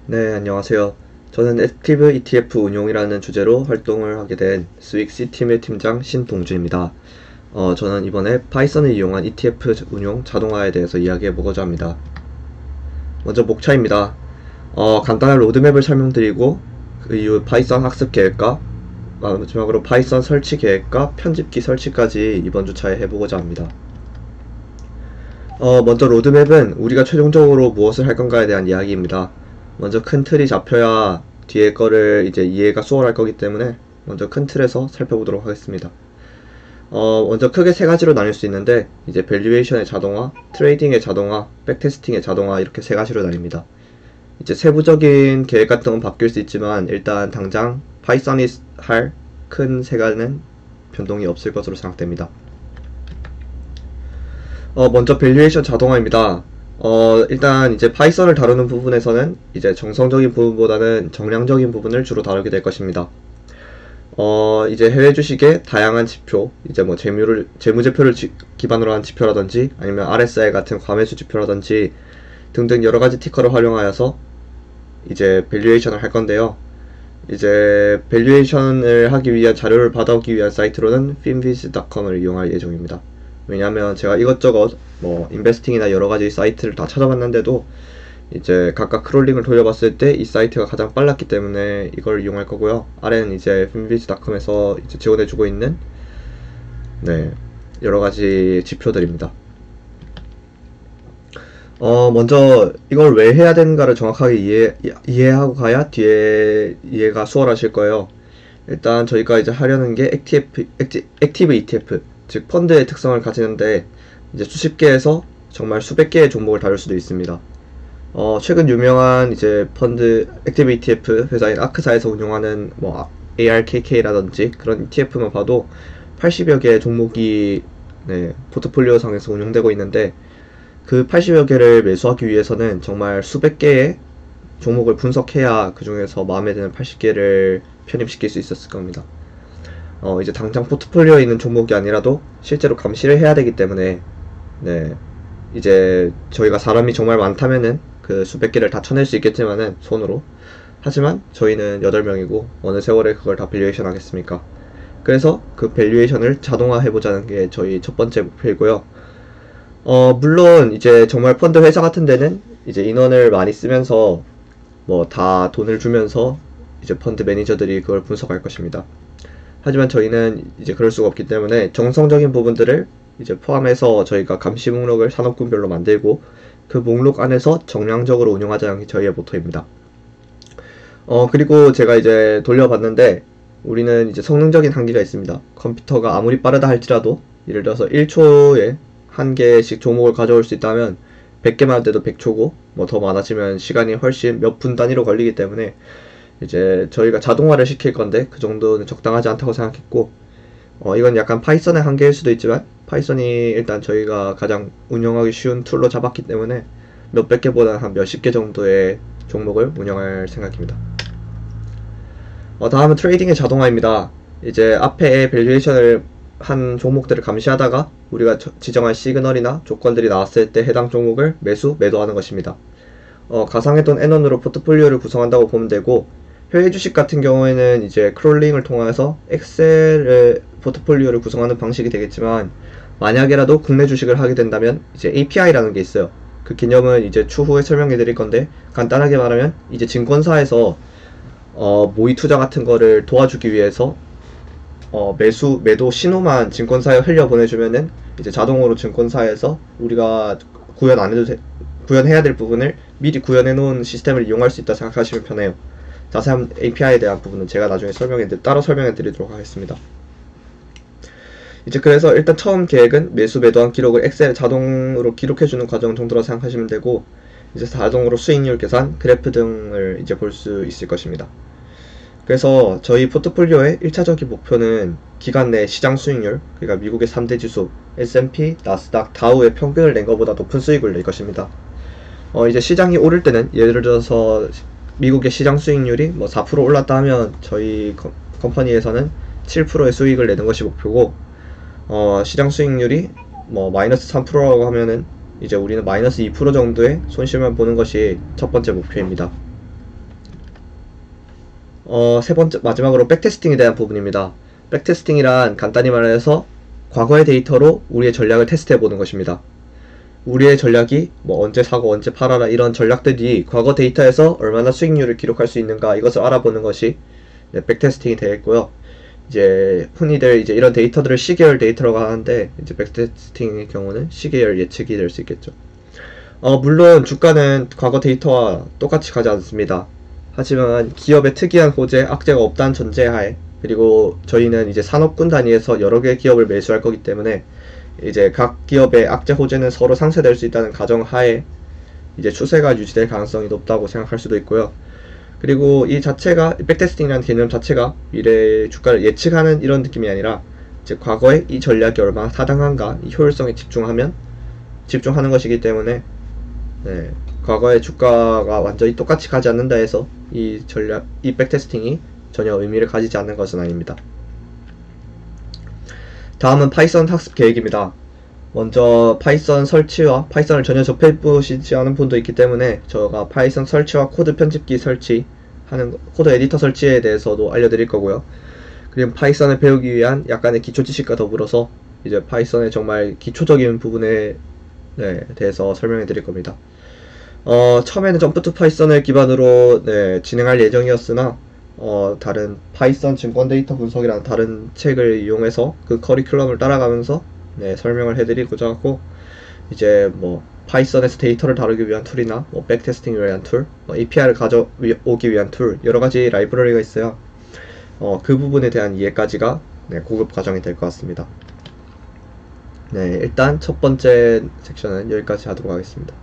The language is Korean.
네, 안녕하세요. 저는 액티브 ETF 운용이라는 주제로 활동을 하게 된 스윅시 팀의 팀장 신동준입니다. 저는 이번에 파이썬을 이용한 ETF 운용 자동화에 대해서 이야기해 보고자 합니다. 먼저 목차입니다. 간단한 로드맵을 설명드리고 그 이후 파이썬 학습 계획과 마지막으로 파이썬 설치 계획과 편집기 설치까지 이번 주차에 해보고자 합니다. 먼저 로드맵은 우리가 최종적으로 무엇을 할 건가에 대한 이야기입니다. 먼저 큰 틀이 잡혀야 뒤에 거를 이제 이해가 수월할 거기 때문에 먼저 큰 틀에서 살펴보도록 하겠습니다. 먼저 크게 세 가지로 나뉠 수 있는데 이제 밸류에이션의 자동화, 트레이딩의 자동화, 백테스팅의 자동화 이렇게 세 가지로 나뉩니다. 이제 세부적인 계획 같은 건 바뀔 수 있지만 일단 당장 파이썬이 할 큰 세 가지는 변동이 없을 것으로 생각됩니다. 먼저 밸류에이션 자동화입니다. 일단 이제 파이썬을 다루는 부분에서는 이제 정성적인 부분보다는 정량적인 부분을 주로 다루게 될 것입니다. 이제 해외 주식의 다양한 지표, 이제 뭐 재무제표를 기반으로 한 지표라든지 아니면 RSI 같은 과매수 지표라든지 등등 여러가지 티커를 활용하여서 이제 밸류에이션을 할 건데요. 이제 밸류에이션을 하기 위한 자료를 받아오기 위한 사이트로는 finviz.com을 이용할 예정입니다. 왜냐하면 제가 이것저것 뭐 인베스팅이나 여러가지 사이트를 다 찾아봤는데도 이제 각각 크롤링을 돌려봤을 때 이 사이트가 가장 빨랐기 때문에 이걸 이용할 거고요. 아래는 이제 finviz.com에서 이제 지원해주고 있는 여러가지 지표들입니다. 먼저 이걸 왜 해야 되는가를 정확하게 이해하고 가야 뒤에 이해가 수월하실 거예요. 일단 저희가 이제 하려는 게 액티브 ETF, 즉 펀드의 특성을 가지는데 이제 수십 개에서 정말 수백 개의 종목을 다룰 수도 있습니다. 최근 유명한 이제 펀드 액티브 ETF 회사인 아크사에서 운영하는 뭐 ARKK라든지 그런 ETF만 봐도 80여 개의 종목이 포트폴리오 상에서 운영되고 있는데 그 80여 개를 매수하기 위해서는 정말 수백 개의 종목을 분석해야 그 중에서 마음에 드는 80개를 편입시킬 수 있었을 겁니다. 이제 당장 포트폴리오에 있는 종목이 아니라도 실제로 감시를 해야 되기 때문에 이제 저희가 사람이 정말 많다면은 그 수백 개를 다 쳐낼 수 있겠지만은 손으로, 하지만 저희는 8명이고 어느 세월에 그걸 다 밸류에이션 하겠습니까? 그래서 그 밸류에이션을 자동화 해보자는 게 저희 첫 번째 목표이고요. 물론 이제 정말 펀드 회사 같은 데는 이제 인원을 많이 쓰면서 뭐 다 돈을 주면서 이제 펀드 매니저들이 그걸 분석할 것입니다. 하지만 저희는 이제 그럴 수가 없기 때문에 정성적인 부분들을 이제 포함해서 저희가 감시 목록을 산업군별로 만들고 그 목록 안에서 정량적으로 운영하자는 게 저희의 모토입니다. 그리고 제가 이제 돌려봤는데 우리는 이제 성능적인 한계가 있습니다. 컴퓨터가 아무리 빠르다 할지라도 예를 들어서 1초에 한 개씩 종목을 가져올 수 있다면 100개만 할 때도 100초고 뭐 더 많아지면 시간이 훨씬 몇 분 단위로 걸리기 때문에 이제 저희가 자동화를 시킬 건데 그 정도는 적당하지 않다고 생각했고, 이건 약간 파이썬의 한계일 수도 있지만 파이썬이 일단 저희가 가장 운영하기 쉬운 툴로 잡았기 때문에 몇백 개보다는 한 몇십 개 정도의 종목을 운영할 생각입니다. 다음은 트레이딩의 자동화입니다. 이제 앞에 밸류에이션을 한 종목들을 감시하다가 우리가 지정한 시그널이나 조건들이 나왔을 때 해당 종목을 매도하는 것입니다. 가상의 돈 N1으로 포트폴리오를 구성한다고 보면 되고, 해외 주식 같은 경우에는 이제 크롤링을 통해서 엑셀의 포트폴리오를 구성하는 방식이 되겠지만, 만약에라도 국내 주식을 하게 된다면 이제 API라는 게 있어요. 그 개념은 이제 추후에 설명해 드릴 건데, 간단하게 말하면 이제 증권사에서 모의 투자 같은 거를 도와주기 위해서 매도 신호만 증권사에 흘려 보내주면은 이제 자동으로 증권사에서 우리가 구현해야 될 부분을 미리 구현해 놓은 시스템을 이용할 수 있다 생각하시면 편해요. 자세한 API에 대한 부분은 제가 나중에 따로 설명해 드리도록 하겠습니다. 이제 그래서 일단 처음 계획은 매도한 기록을 엑셀에 자동으로 기록해주는 과정 정도로 생각하시면 되고, 이제 자동으로 수익률 계산, 그래프 등을 이제 볼 수 있을 것입니다. 그래서 저희 포트폴리오의 1차적인 목표는 기간 내 시장 수익률, 그러니까 미국의 3대 지수 S&P, 나스닥, 다우의 평균을 낸 것보다 높은 수익을 낼 것입니다. 이제 시장이 오를 때는 예를 들어서 미국의 시장 수익률이 뭐 4% 올랐다 하면 저희 컴퍼니에서는 7%의 수익을 내는 것이 목표고, 시장 수익률이 뭐 마이너스 3%라고 하면은 이제 우리는 마이너스 2% 정도의 손실만 보는 것이 첫 번째 목표입니다. 세 번째, 마지막으로 백테스팅에 대한 부분입니다. 백테스팅이란 간단히 말해서 과거의 데이터로 우리의 전략을 테스트해 보는 것입니다. 우리의 전략이 뭐 언제 사고 언제 팔아라 이런 전략들이 과거 데이터에서 얼마나 수익률을 기록할 수 있는가 이것을 알아보는 것이 백테스팅이 되겠고요. 이제 흔히들 이제 이런 데이터들을 시계열 데이터라고 하는데 이제 백테스팅의 경우는 시계열 예측이 될 수 있겠죠. 물론 주가는 과거 데이터와 똑같이 가지 않습니다. 하지만 기업의 특이한 호재, 악재가 없다는 전제하에 그리고 저희는 이제 산업군 단위에서 여러 개의 기업을 매수할 거기 때문에 이제 각 기업의 악재 호재는 서로 상쇄될 수 있다는 가정하에 이제 추세가 유지될 가능성이 높다고 생각할 수도 있고요. 그리고 이 자체가 백테스팅이라는 개념 자체가 미래 주가를 예측하는 이런 느낌이 아니라 이제 과거에 이 전략이 얼마나 타당한가 이 효율성에 집중하는 것이기 때문에 과거의 주가가 완전히 똑같이 가지 않는다 해서 이 백테스팅이 전혀 의미를 가지지 않는 것은 아닙니다. 다음은 파이썬 학습 계획입니다. 먼저 파이썬 설치와 파이썬을 전혀 접해보시지 않은 분도 있기 때문에 제가 파이썬 설치와 코드 편집기 설치하는 코드 에디터 설치에 대해서도 알려드릴 거고요. 그리고 파이썬을 배우기 위한 약간의 기초 지식과 더불어서 이제 파이썬의 정말 기초적인 부분에 대해서 설명해 드릴 겁니다. 처음에는 점프 투 파이썬을 기반으로 진행할 예정이었으나 다른 파이썬 증권 데이터 분석이라는 다른 책을 이용해서 그 커리큘럼을 따라가면서 설명을 해드리고자 하고 이제 뭐 파이썬에서 데이터를 다루기 위한 툴이나 뭐 백테스팅을 위한 툴, API를 가져오기 위한 툴 여러가지 라이브러리가 있어요. 그 부분에 대한 이해까지가 고급 과정이 될 것 같습니다. 일단 첫 번째 섹션은 여기까지 하도록 하겠습니다.